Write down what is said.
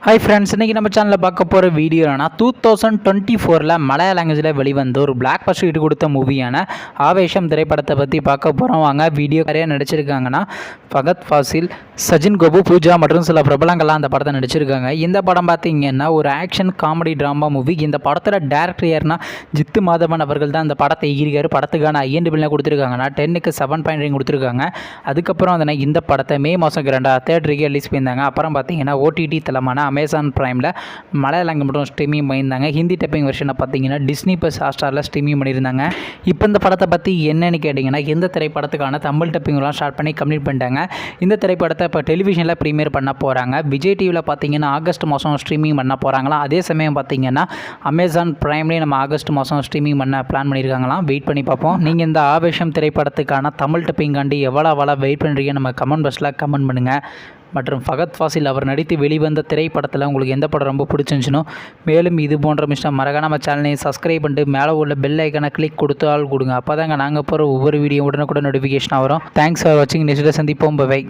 Hi friends, இன்றைக்கி நம்ம சேனலில் பார்க்க போகிற வீடியோனா 2024 மலையாள லாங்குவேஜில் வெளிவந்த ஒரு பிளாக் பஸ்டர் ஹிட் கொடுத்த மூவியான ஆவேஷம் திரைப்படத்தை பற்றி பார்க்க போகிறோம். வாங்க. வீடியோ நிறைய நடிச்சிருக்காங்கன்னா ஃபகத் ஃபாசில், சஜின் கோபு, பூஜா மற்றும் சில பிரபலங்கள்லாம் அந்த படத்தை நடிச்சிருக்காங்க. இந்த படம் பார்த்திங்கன்னா ஒரு ஆக்ஷன் காமெடி ட்ராமா மூவி. இந்த படத்தில் டேரக்டர் யாருன்னா ஜித்து மாதவன் அவர்கள் தான் இந்த படத்தை ஈரிக்காரு. படத்துக்கான IMDb கொடுத்துருக்காங்கன்னா 10க்கு 7.9 கொடுத்துருக்காங்க. அதுக்கப்புறம் அதனால் இந்த படத்தை மே மாதம் 2 தேட்டருக்கு ரிலீஸ் பண்ணியிருந்தாங்க. அப்புறம் பார்த்திங்கன்னா OTT தளமான அமேசான் பிரைமில் மலையாளங்க மட்டும் ஸ்ட்ரீமிங் பண்ணியிருந்தாங்க. ஹிந்தி டப்பிங் வெர்ஷனை பார்த்தீங்கன்னா டிஸ்னி ப்ளஸ் ஹாட்ஸ்டாரில் ஸ்ட்ரீமிங் பண்ணியிருந்தாங்க. இப்போ இந்த படத்தை பற்றி என்னென்னு கேட்டிங்கன்னா, இந்த திரைப்படத்துக்கான தமிழ் டப்பிங்லாம் ஸ்டார்ட் பண்ணி கம்ப்ளீட் பண்ணிட்டாங்க. இந்த திரைப்படத்தை இப்போ டெலிவிஷனில் ப்ரீமியர் பண்ண போகிறாங்க. விஜய் டிவியில் பார்த்தீங்கன்னா ஆகஸ்ட் மாதம் ஸ்ட்ரீமிங் பண்ண போகிறாங்களாம். அதே சமயம் பார்த்தீங்கன்னா அமேசான் பிரைம்லேயே நம்ம ஆகஸ்ட் மாதம் ஸ்ட்ரீமிங் பண்ண பிளான் பண்ணியிருக்காங்களாம். வெயிட் பண்ணி பார்ப்போம். நீங்கள் இந்த ஆவேஷம் திரைப்படத்துக்கான தமிழ் டப்பிங்காண்டி எவ்வளோ வெயிட் பண்ணுறீங்க நம்ம கமெண்ட் பாக்ஸில் கமெண்ட் பண்ணுங்கள். மற்றும் ஃபகத் ஃபாசில் அவர் நடித்து வெளிவந்த திரைப்படத்தில் உங்களுக்கு எந்த படம் ரொம்ப பிடிச்சிருந்துச்சுனோ, மேலும் இது போன்ற மிஸ்டம் மறக்காம நம்ம சேனலையும் சப்ஸ்கிரைப் பண்ணிட்டு மேலே உள்ள பெல் ஐக்கனை கிளிக் கொடுத்து ஆள் கொடுங்க. அப்போ தாங்க நாங்கள் போகிற ஒவ்வொரு வீடியோ உடனுக்குடன் நோட்டிஃபிகேஷனாக வரும். தேங்க்ஸ் ஃபார் வாட்சிங். நெக்ஸ்ட் சந்திப்போம். பை.